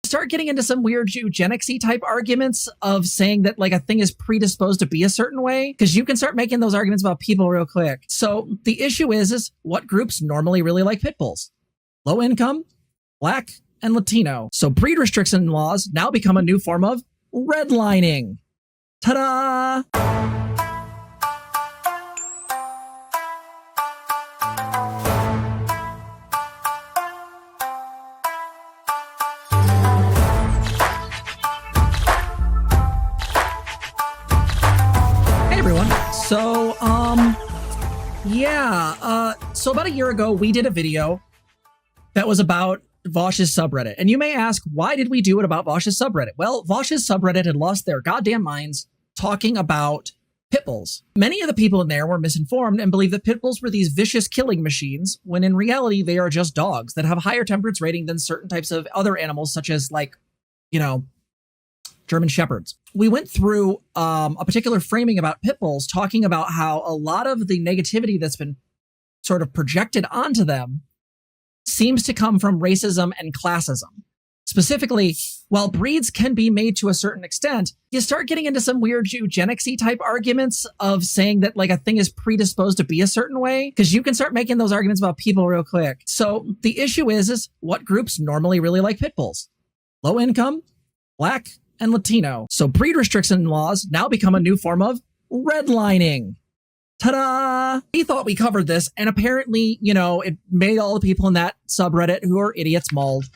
Start getting into some weird eugenics-y type arguments of saying that like a thing is predisposed to be a certain way, because you can start making those arguments about people real quick. So the issue is what groups normally really like pit bulls? Low income, Black, and Latino. So breed restriction laws now become a new form of redlining. Ta-da! So about a year ago, we did a video that was about Vosh's subreddit. And you may ask, why did we do it about Vosh's subreddit? Well, Vosh's subreddit had lost their goddamn minds talking about pit bulls. Many of the people in there were misinformed and believed that pit bulls were these vicious killing machines, when in reality, they are just dogs that have a higher temperance rating than certain types of other animals, such as like, you know, German Shepherds. We went through a particular framing about pit bulls, talking about how a lot of the negativity that's been sort of projected onto them seems to come from racism and classism. Specifically, while breeds can be made to a certain extent, you start getting into some weird eugenics-y type arguments of saying that like a thing is predisposed to be a certain way, because you can start making those arguments about people real quick. So the issue is what groups normally really like pit bulls? Low income, Black, and Latino. So breed restriction laws now become a new form of redlining. Ta-da! We thought we covered this, and apparently, you know, it made all the people in that subreddit who are idiots mauled.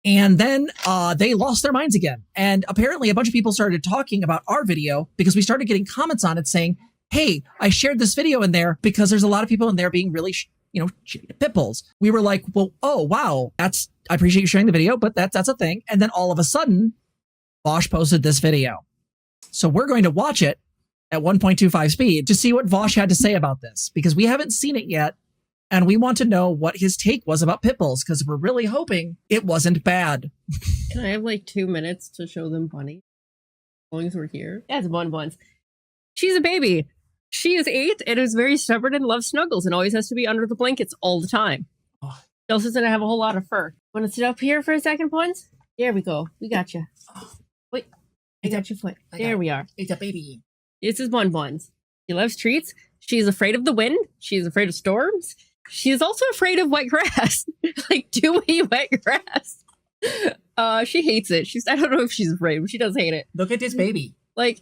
And then they lost their minds again. And apparently a bunch of people started talking about our video because we started getting comments on it saying, hey, I shared this video in there because there's a lot of people in there being really, shitty to pit bulls. We were like, well, oh, wow, I appreciate you sharing the video, but that's a thing. And then all of a sudden, Vosh posted this video. So we're going to watch it at 1.25 speed to see what Vosh had to say about this, because we haven't seen it yet, and we want to know what his take was about pit bulls, because we're really hoping it wasn't bad. Can I have like 2 minutes to show them Bunny? As long as we're here. Yeah, it's Bun. She's a baby. She is 8 and is very stubborn and loves snuggles and always has to be under the blankets all the time. Oh. She also doesn't have a whole lot of fur. Want to sit up here for a second, Buns? There we go. We got you. Wait, I got your foot. There we are. It's a baby. This is Buns. She loves treats. She's afraid of the wind. She's afraid of storms. She is also afraid of wet grass. Like dewy wet grass. She hates it. I don't know if she's afraid, but she does hate it. Look at this baby. Like,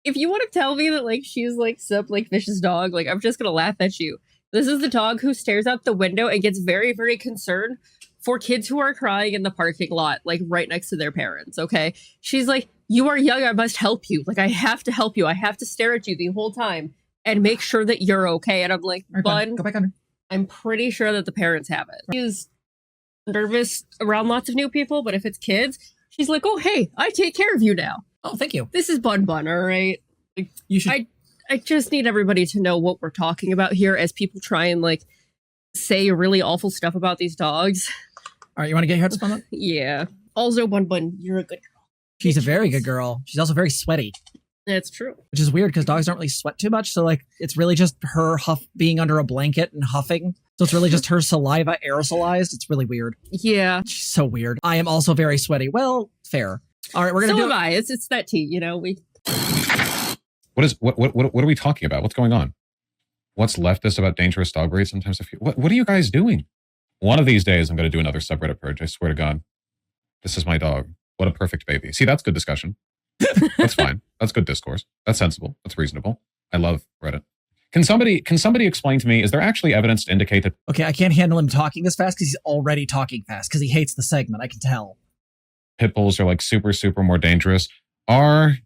if you want to tell me that like she's like some like vicious dog, like I'm just gonna laugh at you. This is the dog who stares out the window and gets very, very concerned for kids who are crying in the parking lot, like right next to their parents, okay? She's like, you are young, I must help you. Like, I have to help you. I have to stare at you the whole time and make sure that you're okay. And I'm like, Bun, go back under. I'm pretty sure that the parents have it. She's nervous around lots of new people, but if it's kids, she's like, oh, hey, I take care of you now. Oh, thank you. This is Bun, all right? Like, you should. I just need everybody to know what we're talking about here as people try and, like, say really awful stuff about these dogs. All right, you want to get your head spun up? Yeah. Also, Bun, you're a good girl. She's a very good girl. She's also very sweaty. That's true. Which is weird because dogs don't really sweat too much. So, like, it's really just her being under a blanket and huffing. So it's really just her saliva aerosolized. It's really weird. Yeah. She's so weird. I am also very sweaty. Well, fair. All right, we're going to do So am I. It's that tea, you know? What are we talking about? What's going on? What's leftist about dangerous dog breeds? Sometimes I feel, what are you guys doing? One of these days, I'm going to do another subreddit purge. I swear to God. This is my dog. What a perfect baby. See, that's good discussion. That's fine. That's good discourse. That's sensible. That's reasonable. I love Reddit. Can somebody explain to me, is there actually evidence to indicate that... Okay, I can't handle him talking this fast because he's already talking fast because he hates the segment. I can tell. Pit bulls are like super, super more dangerous. I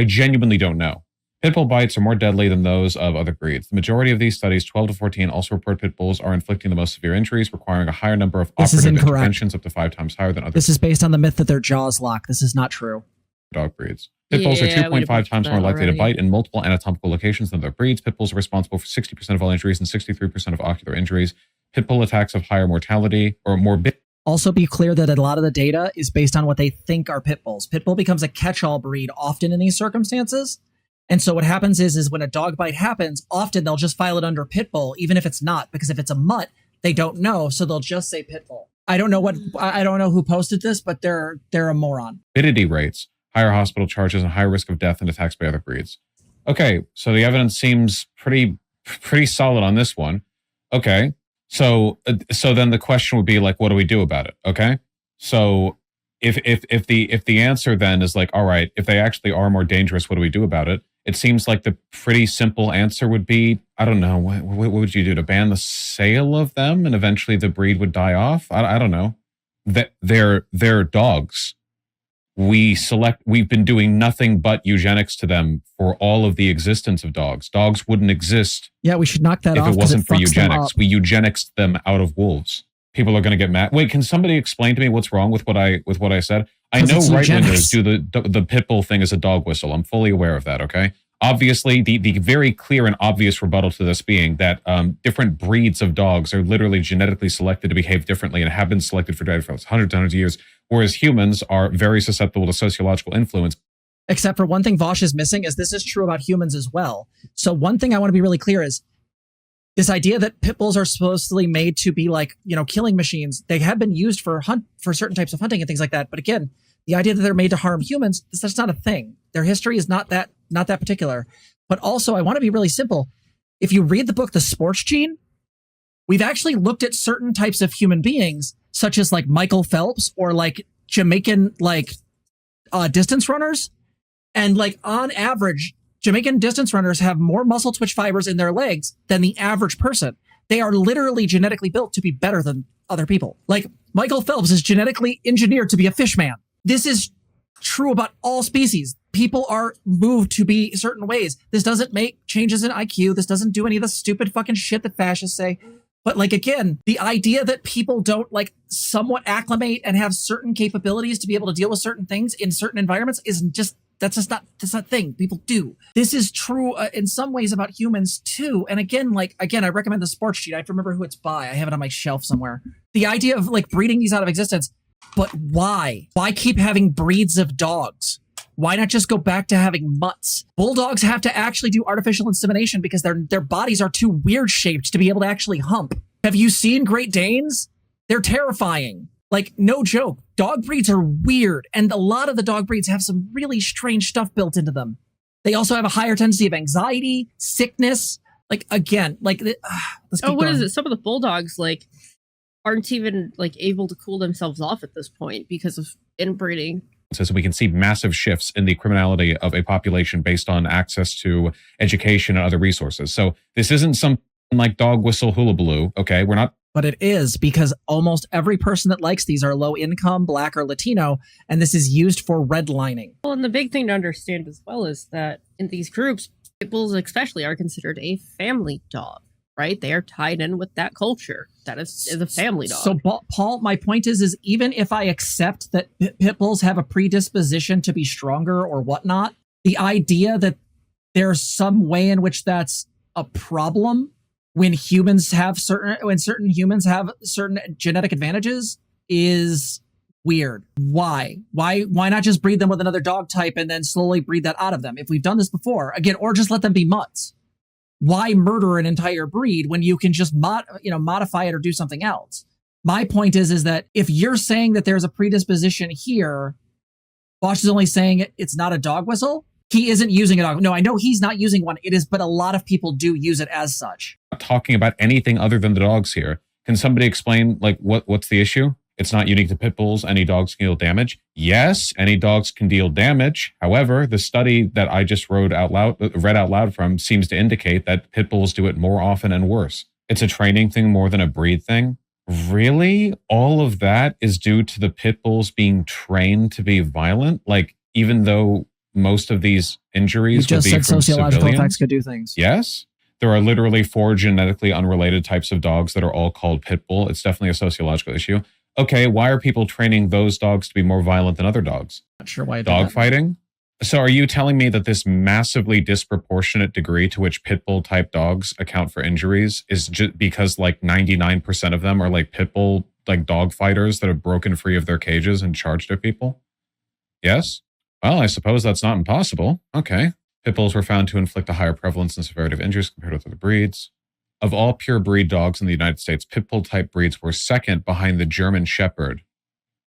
genuinely don't know. Pit bull bites are more deadly than those of other breeds. The majority of these studies, 12 to 14, also report pit bulls are inflicting the most severe injuries, requiring a higher number of operative interventions, up to 5 times higher than other. This is based on the myth that their jaws lock. This is not true. Dog breeds. Pit bulls are 2.5 times more likely to bite in multiple anatomical locations than other breeds. Pit bulls are responsible for 60% of all injuries and 63% of ocular injuries. Pit bull attacks have higher mortality or morbidity. Also be clear that a lot of the data is based on what they think are pit bulls. Pit bull becomes a catch-all breed often in these circumstances. And so what happens is when a dog bite happens, often they'll just file it under pit bull, even if it's not, because if it's a mutt, they don't know, so they'll just say pit bull. I don't know who posted this, but they're a moron. Morbidity rates, higher hospital charges, and higher risk of death and attacks by other breeds. Okay, so the evidence seems pretty solid on this one. Okay, so then the question would be like, what do we do about it? Okay, so if the answer then is like, all right, if they actually are more dangerous, what do we do about it? It seems like the pretty simple answer would be, I don't know, what would you do, to ban the sale of them and eventually the breed would die off? I don't know. That they're dogs. We've been doing nothing but eugenics to them for all of the existence of dogs. Dogs wouldn't exist. Yeah, we should knock that if off. It wasn't for eugenics. We eugenics them out of wolves. People are going to get mad. Wait, can somebody explain to me what's wrong with what I said? I know right-wingers do the pit bull thing as a dog whistle. I'm fully aware of that, okay? Obviously, the very clear and obvious rebuttal to this being that different breeds of dogs are literally genetically selected to behave differently and have been selected for hundreds and hundreds of years, whereas humans are very susceptible to sociological influence. Except for one thing Vosh is missing is this is true about humans as well. So one thing I want to be really clear is this idea that pit bulls are supposedly made to be like, killing machines. They have been used for certain types of hunting and things like that. But again, the idea that they're made to harm humans, that's not a thing. Their history is not that particular. But also, I want to be really simple. If you read the book, The Sports Gene, we've actually looked at certain types of human beings, such as like Michael Phelps or like Jamaican distance runners. And like on average, Jamaican distance runners have more muscle twitch fibers in their legs than the average person. They are literally genetically built to be better than other people. Like Michael Phelps is genetically engineered to be a fish man. This is true about all species. People are moved to be certain ways. This doesn't make changes in IQ. This doesn't do any of the stupid fucking shit that fascists say. But like, again, the idea that people don't like somewhat acclimate and have certain capabilities to be able to deal with certain things in certain environments isn't just, that's not a thing. People do. This is true in some ways about humans too. And again, I recommend The Sports Sheet. I have to remember who it's by. I have it on my shelf somewhere. The idea of like breeding these out of existence, but why? Why keep having breeds of dogs? Why not just go back to having mutts? Bulldogs have to actually do artificial insemination because their bodies are too weird shaped to be able to actually hump. Have you seen Great Danes? They're terrifying. Like, no joke. Dog breeds are weird, and a lot of the dog breeds have some really strange stuff built into them. They also have a higher tendency of anxiety, sickness. Like, again, like, let's keep what going. is it? Some of the bulldogs, like, aren't even, like, able to cool themselves off at this point because of inbreeding. So we can see massive shifts in the criminality of a population based on access to education and other resources. So this isn't something like dog whistle hullabaloo, okay? We're not. But it is, because almost every person that likes these are low income, Black, or Latino, and this is used for redlining. Well, and the big thing to understand as well is that in these groups, pit bulls especially are considered a family dog, right? They are tied in with that culture. That is a family dog. So, Paul, my point is even if I accept that pit bulls have a predisposition to be stronger or whatnot, the idea that there's some way in which that's a problem when certain humans have certain genetic advantages is weird. Why not just breed them with another dog type and then slowly breed that out of them? If we've done this before, again, or just let them be mutts. Why murder an entire breed when you can just modify it or do something else? My point is that if you're saying that there's a predisposition here, Bosch is only saying it's not a dog whistle. He isn't using a dog. No, I know he's not using one. It is, but a lot of people do use it as such. Not talking about anything other than the dogs here. Can somebody explain like what's the issue? It's not unique to pit bulls. Any dogs can deal damage. Yes, any dogs can deal damage. However, the study that I just read out loud from seems to indicate that pit bulls do it more often and worse. It's a training thing more than a breed thing. Really? All of that is due to the pit bulls being trained to be violent? Like, even though most of these injuries you just would be said from sociological civilians? effects could do things. Yes. There are literally 4 genetically unrelated types of dogs that are all called pit bull. It's definitely a sociological issue. Okay, why are people training those dogs to be more violent than other dogs? Not sure why. Dog fighting? So are you telling me that this massively disproportionate degree to which pit bull type dogs account for injuries is just because like 99% of them are like pit bull, like dog fighters that have broken free of their cages and charged at people? Yes? Well, I suppose that's not impossible. Okay. Pit bulls were found to inflict a higher prevalence and severity of injuries compared with other breeds. Of all pure breed dogs in the United States, pit bull type breeds were second behind the German Shepherd.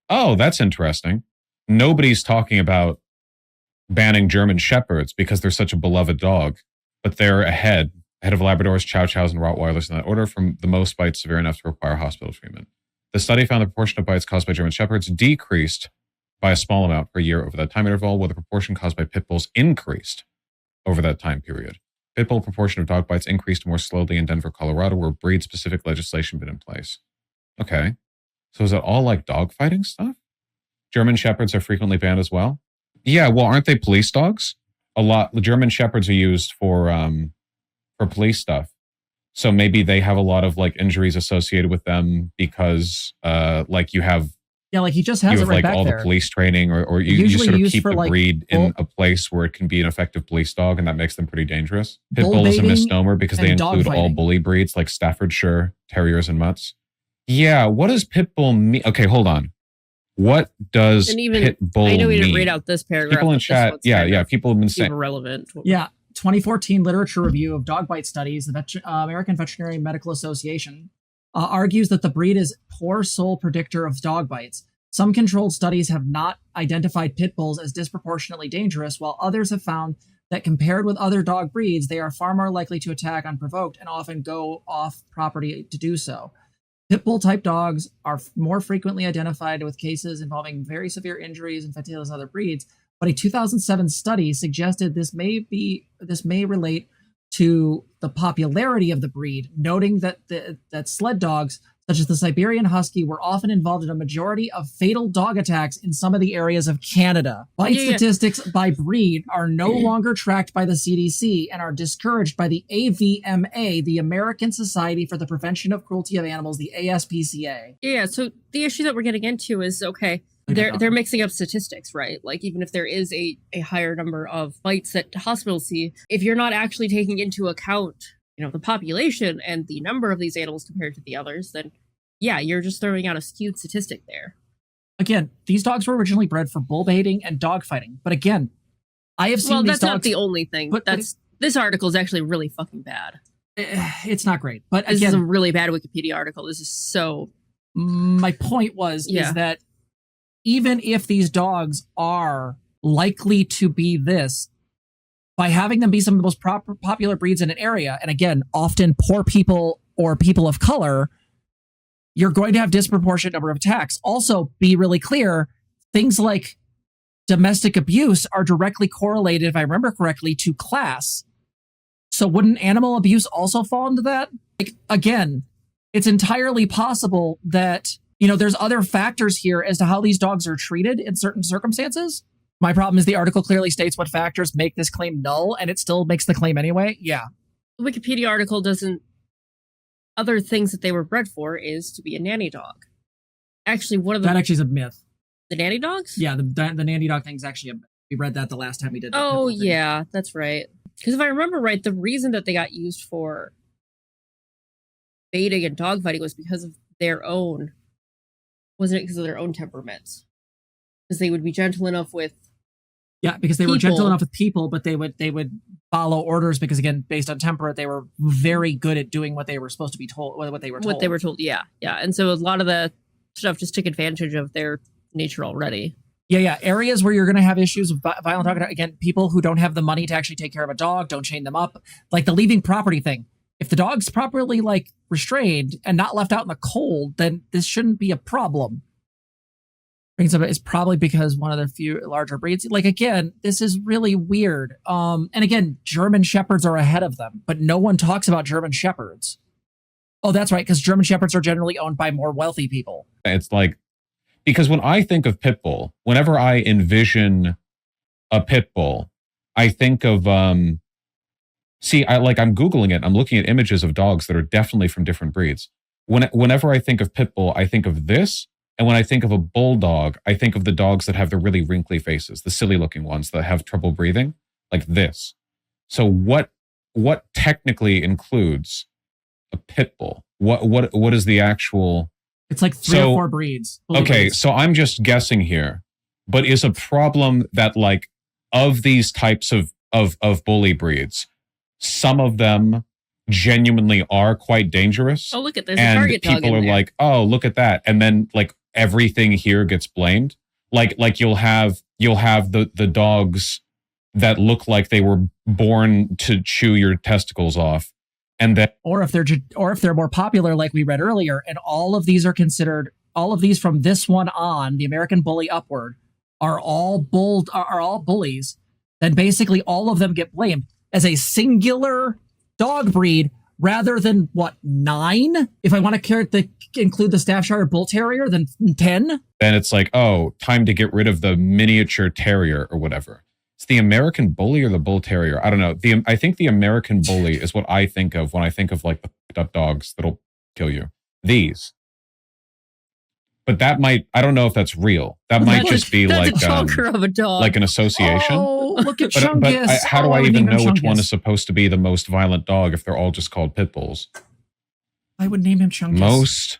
Oh, that's interesting. Nobody's talking about banning German Shepherds because they're such a beloved dog, but they're ahead of Labradors, Chow Chows, and Rottweilers in that order, from the most bites severe enough to require hospital treatment. The study found the proportion of bites caused by German Shepherds decreased by a small amount per year over that time interval, while the proportion caused by pit bulls increased over that time period. Pit bull proportion of dog bites increased more slowly in Denver, Colorado, where breed-specific legislation been in place. Okay. So is it all like dog fighting stuff? German Shepherds are frequently banned as well? Yeah, well, aren't they police dogs? A lot. The German Shepherds are used for police stuff. So maybe they have a lot of like injuries associated with them because like you have like he just has it right like back all there. the police training, or you sort of keep the breed in a place where it can be an effective police dog, and that makes them pretty dangerous. Pit bull is a misnomer because they include all bully breeds like Staffordshire Terriers and Mutts. Yeah, what does pit bull mean? Okay, hold on. What does pit bull mean? I know we didn't read out this paragraph. People in chat, people have been saying relevant. Yeah, 2014 literature review of dog bite studies, the American Veterinary Medical Association argues that the breed is poor sole predictor of dog bites. Some controlled studies have not identified pit bulls as disproportionately dangerous, while others have found that compared with other dog breeds, they are far more likely to attack unprovoked and often go off property to do so. Pit bull type dogs are more frequently identified with cases involving very severe injuries and fatalities than other breeds, but a 2007 study suggested this may relate to the popularity of the breed, noting that that sled dogs, such as the Siberian Husky, were often involved in a majority of fatal dog attacks in some of the areas of Canada. Bite statistics by breed are no longer tracked by the CDC and are discouraged by the AVMA, the American Society for the Prevention of Cruelty of Animals, the ASPCA. Yeah, so the issue that we're getting into is, okay, they're mixing up statistics, right? Like, even if there is a higher number of bites that hospitals see, if you're not actually taking into account, the population and the number of these animals compared to the others, then yeah, you're just throwing out a skewed statistic there. Again, these dogs were originally bred for bull baiting and dog fighting. But again, I have seen these dogs... Well, that's not the only thing. But this article is actually really fucking bad. It's not great. But this again, is a really bad Wikipedia article. This is so... My point is that even if these dogs are likely to be this, by having them be some of the most popular breeds in an area, and again, often poor people or people of color, you're going to have disproportionate number of attacks. Also, be really clear, things like domestic abuse are directly correlated, if I remember correctly, to class. So wouldn't animal abuse also fall into that? Like, again, it's entirely possible that, there's other factors here as to how these dogs are treated in certain circumstances. My problem is the article clearly states what factors make this claim null, and it still makes the claim anyway. Yeah. The Wikipedia article doesn't... Other things that they were bred for is to be a nanny dog. Actually, one of the... That actually is a myth. The nanny dogs? Yeah, the nanny dog thing is actually a myth. We read that the last time we did that. Oh, yeah, that's right. Because if I remember right, the reason that they got used for baiting and dogfighting was because of their own... Wasn't it because of their own temperaments? Because they would be gentle enough with... Yeah, because they were gentle enough with people, but they would follow orders because, again, based on temperament, they were very good at doing what they were supposed to be told, what they were told. What they were told, yeah. And so a lot of the stuff just took advantage of their nature already. Yeah. Areas where you're going to have issues with violent dog, again, people who don't have the money to actually take care of a dog, don't chain them up. Like the leaving property thing. If the dog's properly, restrained and not left out in the cold, then this shouldn't be a problem. It's probably because one of the few larger breeds. Again, this is really weird. And again, German Shepherds are ahead of them, but no one talks about German Shepherds. Oh, that's right, because German Shepherds are generally owned by more wealthy people. It's because when I think of pit bull, whenever I envision a pit bull, I think of, I'm Googling it. I'm looking at images of dogs that are definitely from different breeds. Whenever I think of pit bull, I think of this. And when I think of a bulldog, I think of the dogs that have the really wrinkly faces, the silly looking ones that have trouble breathing, like this. So what technically includes a pit bull? What is the actual... It's like three or four breeds. Okay, so I'm just guessing here, but is a problem that of these types of bully breeds, some of them genuinely are quite dangerous. Oh, look at there's a And target dog people in are there. like, oh, look at that. And then like everything here gets blamed. Like you'll have the dogs that look like they were born to chew your testicles off. And that, or if they're more popular, like we read earlier, and all of these from this one on, the American Bully upward, are all bullies, then basically all of them get blamed as a singular dog breed rather than 9? If I want to include the Staffordshire Bull Terrier, then 10. then it's like, oh, time to get rid of the miniature terrier or whatever. It's the American Bully or the Bull Terrier. I don't know. I think the American Bully is what I think of when I think of like the fucked up dogs that'll kill you. These. But that might, I don't know if that's real. That might just be That's like a chunker of a dog. like an association. Oh, look at But Chungus. how do I would even name him know which one Chungus. is supposed to be the most violent dog if they're all just called pit bulls? I would name him Chungus. Most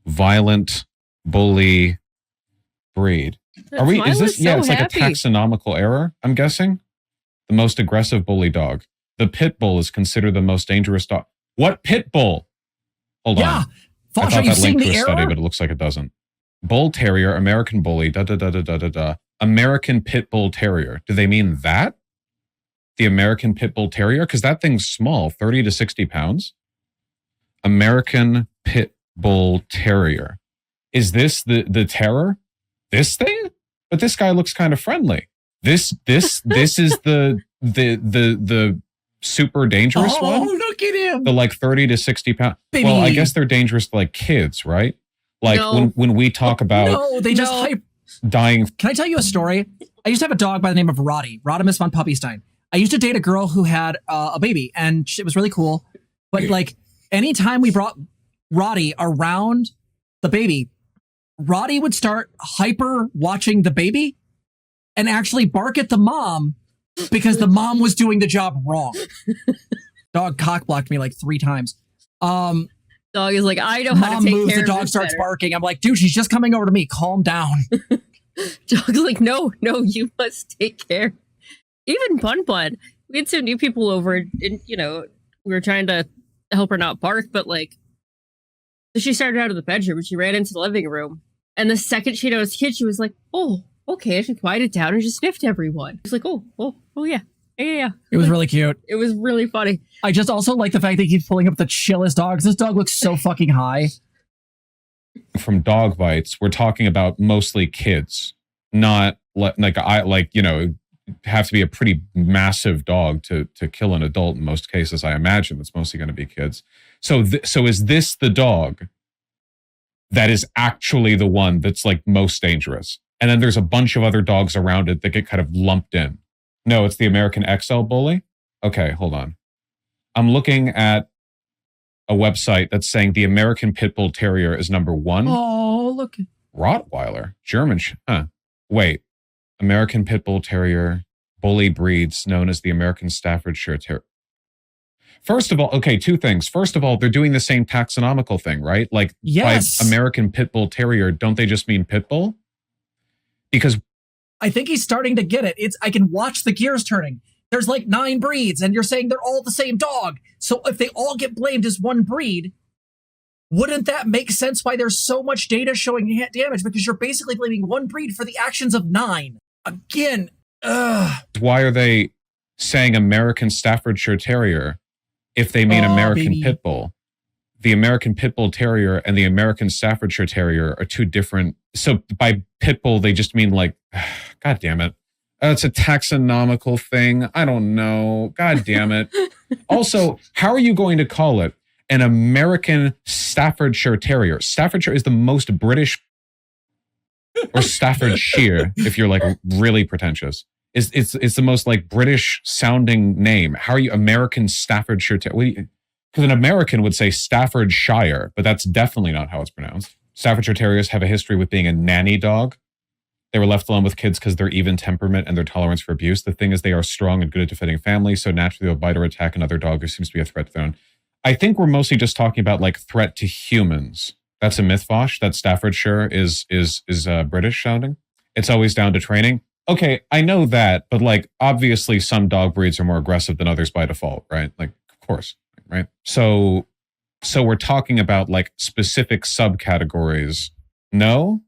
violent bully breed. Are we? Is this? Yeah, it's like a taxonomical error. I'm guessing. The most aggressive bully dog. The pit bull is considered the most dangerous dog. What pit bull? Hold Yeah. on. Fosh, I are thought you that seeing linked to the a study, error? but it looks like it doesn't. Bull terrier, American bully, American pit bull terrier. Do they mean that? The American pit bull terrier? Because that thing's small, 30 to 60 pounds. American pit bull terrier. Is this the terror? This thing? But this guy looks kind of friendly. This is the super dangerous one. Oh, look at him. The like 30 to 60 pounds. Baby. Well, I guess they're dangerous to like kids, right? Like No. when we talk about No, they just hype. dying. Can I tell you a story? I used to have a dog by the name of Roddy, Rodimus von Puppystein. I used to date a girl who had a baby, and it was really cool. But like anytime we brought Roddy around the baby, Roddy would start hyper watching the baby and actually bark at the mom because the mom was doing the job wrong. Dog cock blocked me like 3 times. Dog is like, I know how Mom to take moves, care the of dog this starts better. barking. I'm like, dude, she's just coming over to me. Calm down. Dog's like, no, you must take care. Even Bun Bun, we had some new people over, and we were trying to help her not bark, but like, so she started out of the bedroom and she ran into the living room, and the second she noticed kids, she was like, oh, okay, she quieted down and just sniffed everyone. She's like, oh yeah. It was really cute. It was really funny. I just also like the fact that he keeps pulling up the chillest dogs. This dog looks so fucking high. From dog bites, we're talking about mostly kids, not have to be a pretty massive dog to kill an adult in most cases. I imagine it's mostly going to be kids. So is this the dog that is actually the one that's like most dangerous? And then there's a bunch of other dogs around it that get kind of lumped in. No, it's the American XL Bully. Okay, hold on. I'm looking at a website that's saying the American Pit Bull Terrier is number 1. Oh, look. Rottweiler, German. Wait. American Pit Bull Terrier, bully breeds known as the American Staffordshire Terrier. First of all, okay, 2 things. First of all, they're doing the same taxonomical thing, right? Like, Yes. by American Pit Bull Terrier, don't they just mean pit bull? Because I think he's starting to get it. I can watch the gears turning. There's like 9 breeds, and you're saying they're all the same dog. So if they all get blamed as one breed, wouldn't that make sense why there's so much data showing damage? Because you're basically blaming one breed for the actions of 9. Again, why are they saying American Staffordshire Terrier if they mean American baby. Pit Bull? The American Pit Bull Terrier and the American Staffordshire Terrier are 2 different. So by pit bull, they just mean like, God damn it. It's a taxonomical thing. I don't know. God damn it. Also, how are you going to call it an American Staffordshire Terrier? Staffordshire is the most British, or Staffordshire, if you're like really pretentious. It's the most like British sounding name. How are you American Staffordshire Terrier? Because an American would say Staffordshire, but that's definitely not how it's pronounced. Staffordshire Terriers have a history with being a nanny dog. They were left alone with kids because their even temperament and their tolerance for abuse. The thing is, they are strong and good at defending families, so naturally they'll bite or attack another dog who seems to be a threat to their own. I think we're mostly just talking about like threat to humans. That's a myth, Vosh, that Staffordshire is British sounding. It's always down to training. Okay, I know that, but like obviously some dog breeds are more aggressive than others by default, right? Like, of course, right? So we're talking about like specific subcategories. No,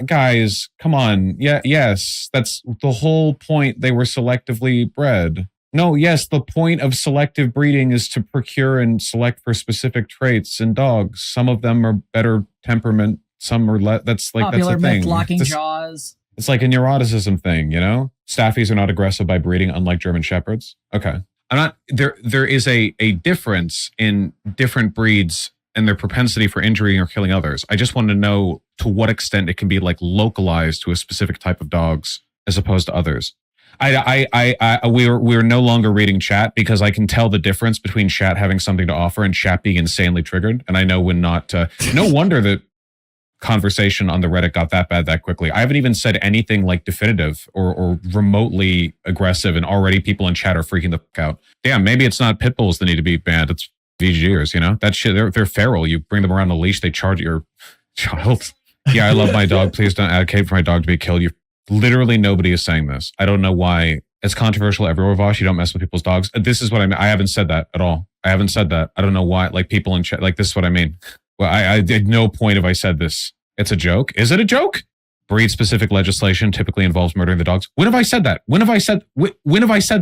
guys, come on. Yeah, yes, that's the whole point. They were selectively bred. No, yes, the point of selective breeding is to procure and select for specific traits in dogs. Some of them are better temperament, some are less. That's like Popular that's a thing. myth, locking jaws. It's like a neuroticism thing, you know? Staffies are not aggressive by breeding, unlike German Shepherds. Okay. I'm not there is a difference in different breeds and their propensity for injuring or killing others. I just want to know to what extent it can be like localized to a specific type of dogs as opposed to others. We're no longer reading chat because I can tell the difference between chat having something to offer and chat being insanely triggered. And I know when not, no wonder that conversation on the Reddit got that bad that quickly. I haven't even said anything like definitive or remotely aggressive, and already people in chat are freaking the fuck out. Damn, maybe it's not pit bulls that need to be banned. It's VGers, you know? That shit, they're feral. You bring them around a leash, they charge your child. Yeah, I love my dog. Please don't advocate for my dog to be killed. You literally nobody is saying this. I don't know why. It's controversial everywhere, Vosh. You don't mess with people's dogs. This is what I mean. I haven't said that at all. I haven't said that. I don't know why. Like people in chat, like this is what I mean. Well, I did no point if I said this. It's a joke. Is it a joke? Breed-specific legislation typically involves murdering the dogs. When have I said that? When have I said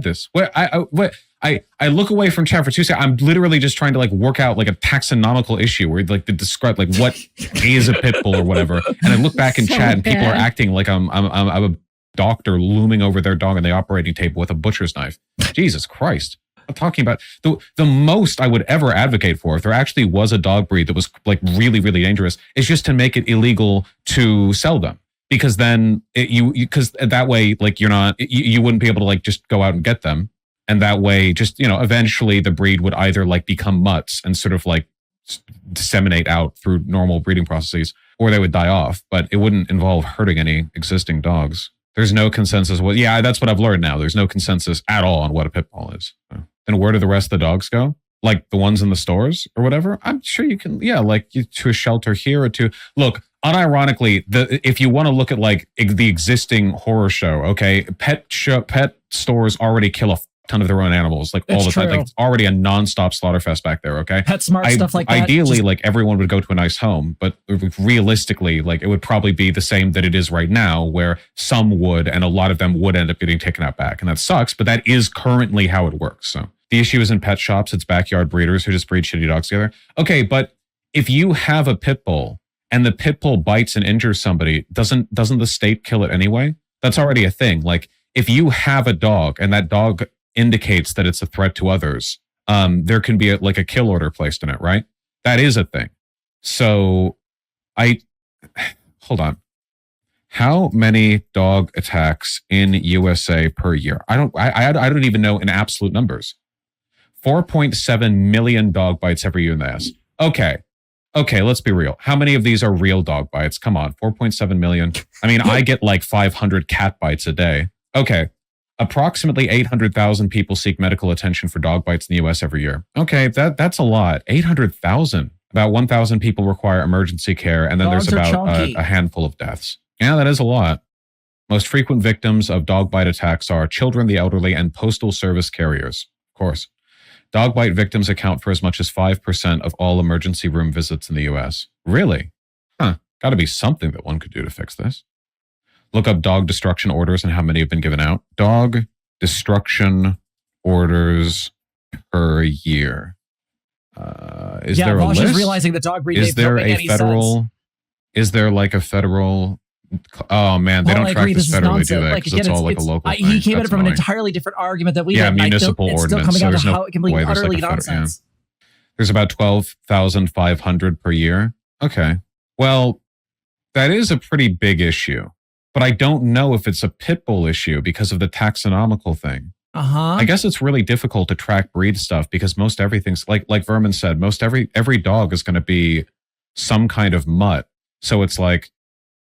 this? I look away from chat for 2 seconds. I'm literally just trying to like work out like a taxonomical issue where like to describe like what is a pit bull or whatever. And I look back in chat and people are acting like I'm a doctor looming over their dog on the operating table with a butcher's knife. Jesus Christ. I'm talking about the most I would ever advocate for if there actually was a dog breed that was like really, really dangerous is just to make it illegal to sell them. Because then because that way, like you wouldn't be able to like just go out and get them. And that way, just, you know, eventually the breed would either like become mutts and sort of like disseminate out through normal breeding processes, or they would die off, but it wouldn't involve hurting any existing dogs. There's no consensus. Well, yeah, that's what I've learned now. There's no consensus at all on what a pit bull is. Then where do the rest of the dogs go? Like the ones in the stores or whatever? I'm sure you can, yeah, like to a shelter here or to, look, unironically, if you want to look at like the existing horror show, okay, pet stores already kill a ton of their own animals, like all the time. Like it's already a nonstop slaughterfest back there, okay? PetSmart, stuff like that. Ideally, like everyone would go to a nice home, but realistically, like it would probably be the same that it is right now, where some would, and a lot of them would end up getting taken out back. And that sucks, but that is currently how it works. So the issue is in pet shops, it's backyard breeders who just breed shitty dogs together. Okay, but if you have a pit bull and the pit bull bites and injures somebody, doesn't the state kill it anyway? That's already a thing. Like if you have a dog and that dog indicates that it's a threat to others, there can be like a kill order placed in it, right? That is a thing. So hold on. How many dog attacks in USA per year? I don't even know in absolute numbers. 4.7 million dog bites every year in the US. Okay, let's be real. How many of these are real dog bites? Come on, 4.7 million. I mean, I get like 500 cat bites a day. Okay. Approximately 800,000 people seek medical attention for dog bites in the US every year. Okay, that's a lot. 800,000. About 1,000 people require emergency care, and then there's about a handful of deaths. Yeah, that is a lot. Most frequent victims of dog bite attacks are children, the elderly, and postal service carriers. Of course. Dog bite victims account for as much as 5% of all emergency room visits in the US. Really? Huh. Got to be something that one could do to fix this. Look up dog destruction orders and how many have been given out. Dog destruction orders per year. Is there a list? Is realizing the dog breed is there a federal? Sense. Is there like a federal? Oh man, they don't track this federally, do they? Because it's all like a local thing. He came at it from an entirely different argument that we had. Municipal ordinance. It's still coming down to how it can be utterly nonsense. There's about 12,500 per year. Okay, well, that is a pretty big issue. But I don't know if it's a pit bull issue because of the taxonomical thing. I guess it's really difficult to track breed stuff because most everything's like Vermin said, most every dog is going to be some kind of mutt. So it's like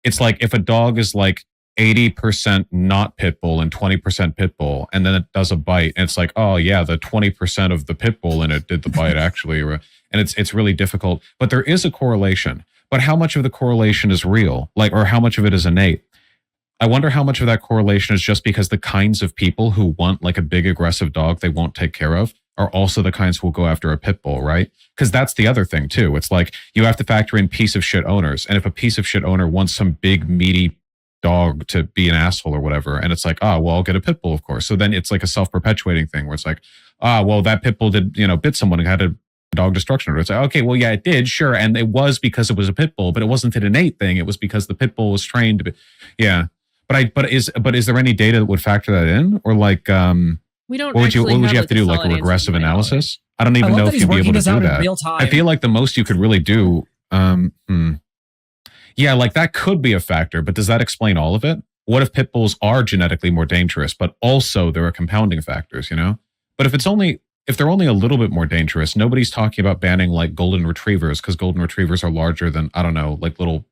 if a dog is like 80% not pit bull and 20% pit bull, and then it does a bite, and it's like, oh yeah, the 20% of the pit bull in it did the bite actually, and it's really difficult. But there is a correlation. But how much of the correlation is real? Like, or how much of it is innate? I wonder how much of that correlation is just because the kinds of people who want like a big aggressive dog they won't take care of are also the kinds who will go after a pit bull, right? Because that's the other thing too. It's like you have to factor in piece of shit owners. And if a piece of shit owner wants some big meaty dog to be an asshole or whatever, and it's like, oh, well, I'll get a pit bull, of course. So then it's like a self-perpetuating thing where it's like, well, that pit bull did, bit someone and had a dog destruction order. It's like, okay, well, yeah, it did, sure. And it was because it was a pit bull, but it wasn't an innate thing. It was because the pit bull was trained to be, yeah. But is there any data that would factor that in? Or like, we don't. What would you have to do? Like a regressive analysis? I don't even know if you'd be able to do that. I feel like the most you could really do, yeah, like that could be a factor, but does that explain all of it? What if pit bulls are genetically more dangerous, but also there are compounding factors, But if they're only a little bit more dangerous, nobody's talking about banning like golden retrievers because golden retrievers are larger than, I don't know, like little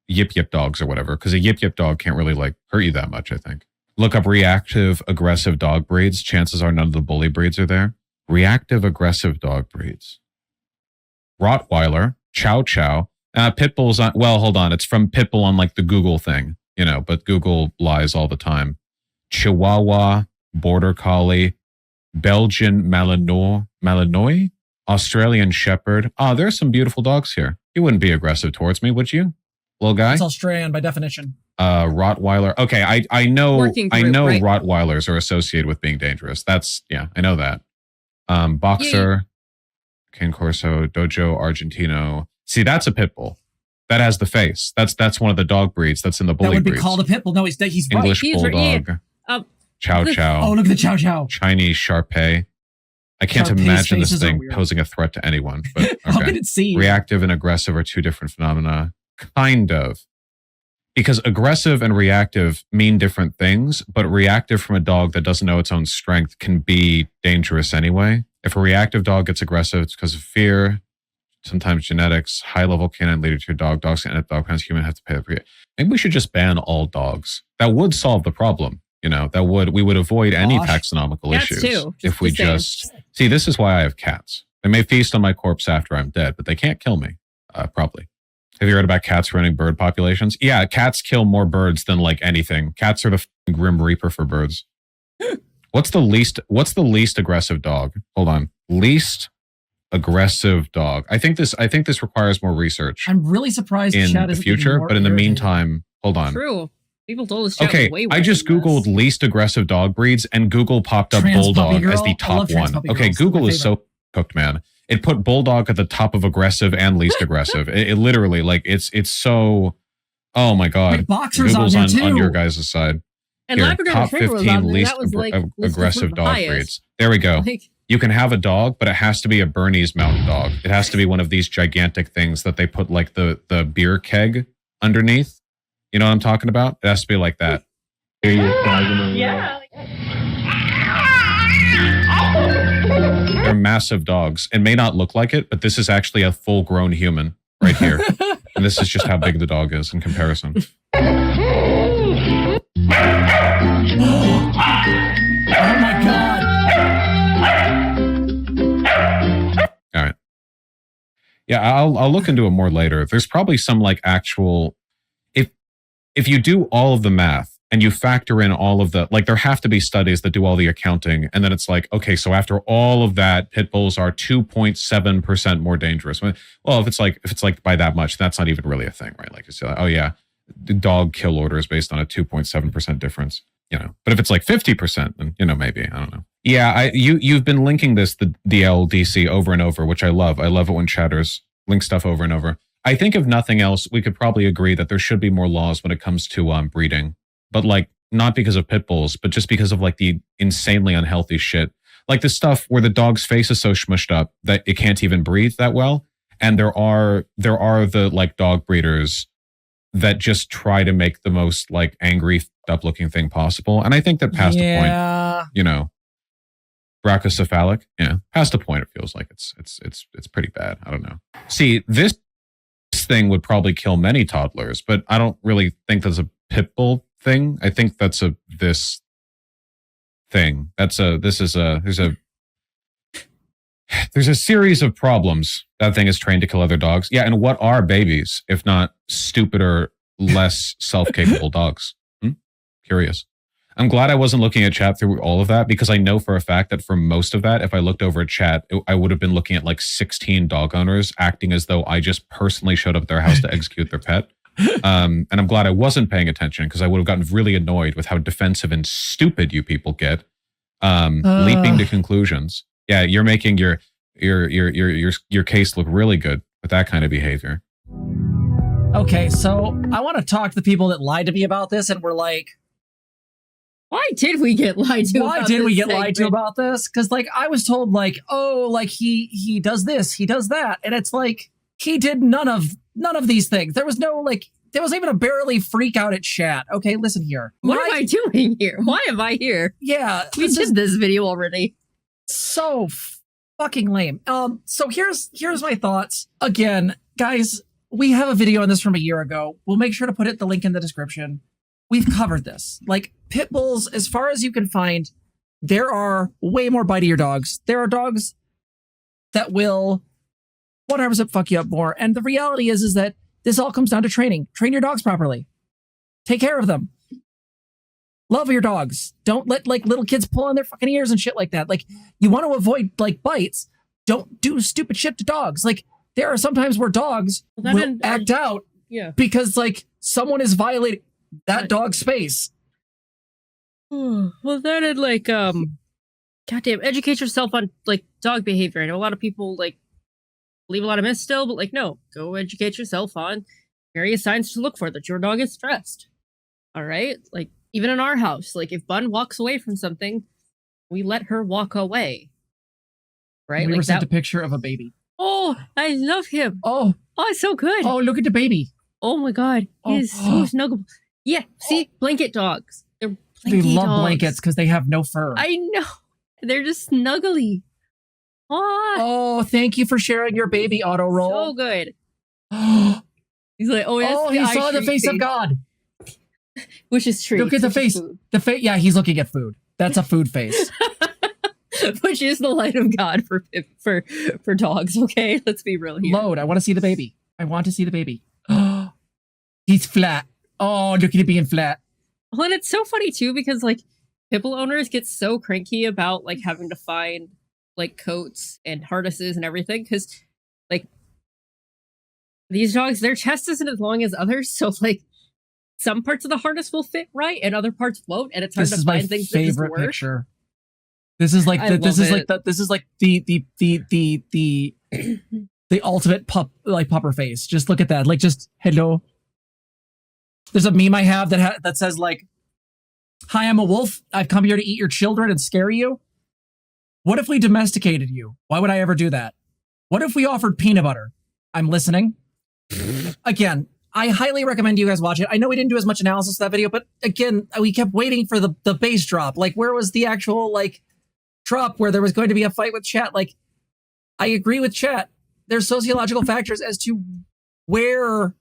yip yip dogs or whatever, because a yip yip dog can't really like hurt you that much, I think. Look up reactive aggressive dog breeds. Chances are none of the bully breeds are there. Reactive aggressive dog breeds. Rottweiler, Chow Chow, pit bulls on, well, hold on, it's from Pitbull on like the Google thing, but Google lies all the time. Chihuahua, Border Collie, Belgian Malinois, Australian Shepherd. There's some beautiful dogs here. You wouldn't be aggressive towards me, would you? Little guy? It's Australian by definition. Rottweiler. Okay, I know right? Rottweilers are associated with being dangerous. That's, yeah, I know that. Boxer, Cane Corso, Dojo Argentino. See, that's a pit bull. That has the face. That's one of the dog breeds that's in the bully breeds. That would be called a pit bull. No, he's English right. Bulldog. Chow Chow. Oh, look at the Chow Chow. Chinese Shar-Pei. I can't imagine this thing posing a threat to anyone. But okay. How can it see? Reactive and aggressive are two different phenomena. Kind of. Because aggressive and reactive mean different things, but reactive from a dog that doesn't know its own strength can be dangerous anyway. If a reactive dog gets aggressive, it's because of fear, sometimes genetics, high-level canine leader to your dog. Dogs and dog pounds, human have to pay the. Maybe we should just ban all dogs. That would solve the problem. We would avoid any taxonomical issues too, if we just see. This is why I have cats. They may feast on my corpse after I'm dead, but they can't kill me. Probably. Have you heard about cats ruining bird populations? Yeah, cats kill more birds than like anything. Cats are the grim reaper for birds. What's the least aggressive dog? Hold on. Least aggressive dog. I think this requires more research. I'm really surprised in the future, but in the meantime, hold on. True. People told us. Okay, I just Googled least aggressive dog breeds and Google popped up Bulldog as the top one. Okay, Google is so cooked, man. It put Bulldog at the top of aggressive and least aggressive. It literally, like, it's so, oh my God. Wait, Boxer's Google's on there too. On your guys' side. And Here, Labrador top Retriever was 15 on there. least That was like aggressive dog highest. breeds. There we go. Like, You can have a dog, but it has to be a Bernese Mountain Dog. It has to be one of these gigantic things that they put like the beer keg underneath. You know what I'm talking about? It has to be like that. Yeah. They're massive dogs. It may not look like it, but this is actually a full-grown human right here. And this is just how big the dog is in comparison. Oh my God. All right. Yeah, I'll look into it more later. There's probably some like actual, if you do all of the math and you factor in all of the, like there have to be studies that do all the accounting. And then it's like, okay, so after all of that, pit bulls are 2.7% more dangerous. Well, if it's like by that much, that's not even really a thing, right? Like you say, oh yeah, the dog kill order is based on a 2.7% difference, but if it's like 50%, then, maybe, I don't know. Yeah. You've been linking the LDC over and over, which I love. I love it when chatters link stuff over and over. I think if nothing else, we could probably agree that there should be more laws when it comes to breeding, but like not because of pit bulls, but just because of like the insanely unhealthy shit, like the stuff where the dog's face is so smushed up that it can't even breathe that well. And there are the like dog breeders that just try to make the most like angry, up looking thing possible. And I think that past a point, brachycephalic, past a point, it feels like it's pretty bad. I don't know. See, this thing would probably kill many toddlers, but I don't really think that's a pit bull thing. I think that's this thing. There's a series of problems that thing is trained to kill other dogs. Yeah, and what are babies if not stupider, less self-capable dogs? Curious. I'm glad I wasn't looking at chat through all of that, because I know for a fact that for most of that, if I looked over at chat, I would have been looking at like 16 dog owners acting as though I just personally showed up at their house to execute their pet. And I'm glad I wasn't paying attention, because I would have gotten really annoyed with how defensive and stupid you people get, leaping to conclusions. Yeah, you're making your case look really good with that kind of behavior. Okay, so I want to talk to the people that lied to me about this and were like, why did we get lied to? Why did we get lied to about this? Because like I was told like, oh, like he does this, he does that, and it's like he did none of these things. There was no like, there was even a barely freak out at chat. Okay, listen here. What am I doing here? Why am I here? Yeah, we did this video already. So fucking lame. So here's my thoughts. Again, guys, we have a video on this from a year ago. We'll make sure to put the link in the description. We've covered this. Like, pit bulls, as far as you can find, there are way more bitier dogs. There are dogs that will 100% fuck you up more. And the reality is that this all comes down to training. Train your dogs properly. Take care of them. Love your dogs. Don't let like little kids pull on their fucking ears and shit like that. Like, you want to avoid like bites. Don't do stupid shit to dogs. Like, there are some times where dogs will act out because like someone is violating that dog's space. Well, that and like, goddamn, educate yourself on like dog behavior. I know a lot of people like believe a lot of myths still, but like, no, go educate yourself on various signs to look for that your dog is stressed. All right, like even in our house, like if Bun walks away from something, we let her walk away. Right? We like were sent a picture of a baby. Oh, I love him. Oh, it's so good. Oh, look at the baby. Oh my god, he's so snuggable. Yeah, see, blanket dogs. They're they love dogs. Blankets because they have no fur. I know. They're just snuggly. Oh, thank you for sharing your baby auto roll. So good. He's like, oh, yes. Oh, he saw the face of God. Which is true. Look at the face. Food. The face. Yeah, he's looking at food. That's a food face. Which is the light of God for dogs. Okay, let's be real here. Load. I want to see the baby. I want to see the baby. He's flat. Oh, look at it being flat. Well, and it's so funny too because like pitbull owners get so cranky about like having to find like coats and harnesses and everything because like these dogs, their chest isn't as long as others, so like some parts of the harness will fit right and other parts won't, and it's hard to find things that just work. Picture. This is like the ultimate pupper face. Just look at that. Like just hello. There's a meme I have that says like, "Hi, I'm a wolf. I've come here to eat your children and scare you. What if we domesticated you? Why would I ever do that? What if we offered peanut butter? I'm listening." Again, I highly recommend you guys watch it. I know we didn't do as much analysis of that video, but again, we kept waiting for the base drop. Like, where was the actual like drop where there was going to be a fight with chat? Like, I agree with chat. There's sociological factors as to where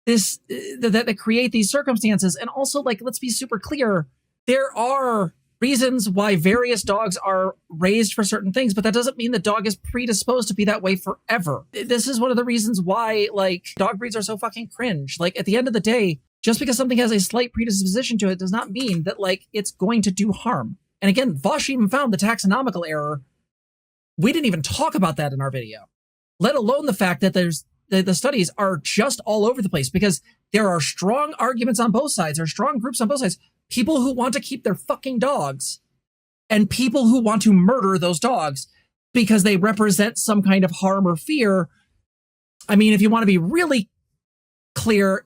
this that create these circumstances, and also like let's be super clear. There are reasons why various dogs are raised for certain things, but that doesn't mean the dog is predisposed to be that way forever. This is one of the reasons why like dog breeds are so fucking cringe. Like at the end of the day, just because something has a slight predisposition to it does not mean that like it's going to do harm. And again, Vosh even found the taxonomical error. We didn't even talk about that in our video, let alone the fact that the studies are just all over the place because there are strong arguments on both sides. There are strong groups on both sides. People who want to keep their fucking dogs and people who want to murder those dogs because they represent some kind of harm or fear. I mean, if you want to be really clear,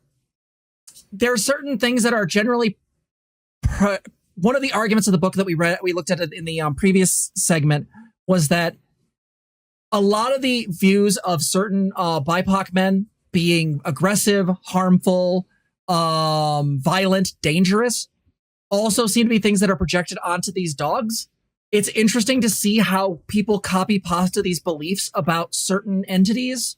there are certain things that are generally one of the arguments of the book that we looked at it in the previous segment was that a lot of the views of certain BIPOC men being aggressive, harmful, violent, dangerous also seem to be things that are projected onto these dogs. It's interesting to see how people copy pasta these beliefs about certain entities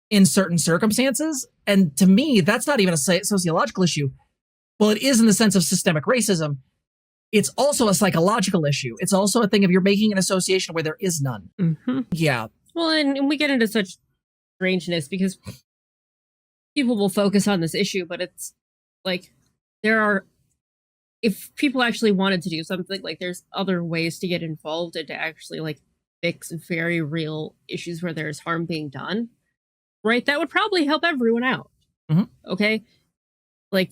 in certain circumstances. And to me, that's not even a sociological issue. Well, it is in the sense of systemic racism. It's also a psychological issue. It's also a thing of you're making an association where there is none. Mm-hmm. Yeah. Well, and we get into such strangeness because people will focus on this issue, but it's like there are, if people actually wanted to do something, like there's other ways to get involved and to actually like fix very real issues where there's harm being done, right? That would probably help everyone out. Mhm. Okay. Like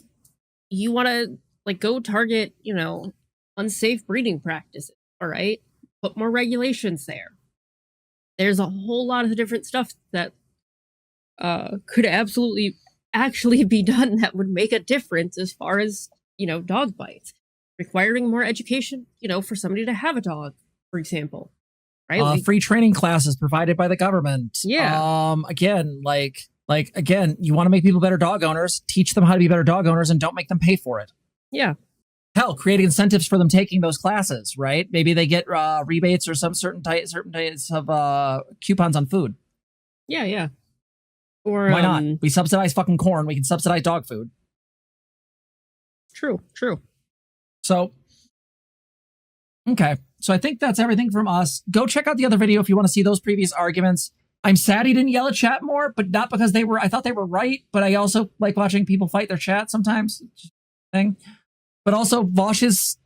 you want to like go target, you know, unsafe breeding practices. All right. Put more regulations there. There's a whole lot of different stuff that could absolutely actually be done that would make a difference as far as, you know, dog bites. Requiring more education, you know, for somebody to have a dog, for example. Right? Free training classes provided by the government. Yeah. Again, again, you want to make people better dog owners, teach them how to be better dog owners and don't make them pay for it. Yeah. Hell, creating incentives for them taking those classes, right? Maybe they get rebates or some certain types of coupons on food. Yeah, yeah. Or why not? We subsidize fucking corn. We can subsidize dog food. True, true. So, okay. So I think that's everything from us. Go check out the other video if you want to see those previous arguments. I'm sad he didn't yell at chat more, but not because I thought they were right, but I also like watching people fight their chat sometimes. Thing. But also Vosh's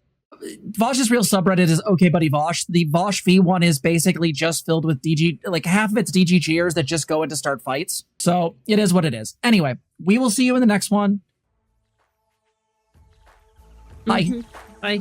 real subreddit is Okay Buddy Vosh. The Vosh V1 is basically just filled with DG, like half of it's DG cheers that just go in to start fights. So it is what it is. Anyway, we will see you in the next one. Bye. Bye.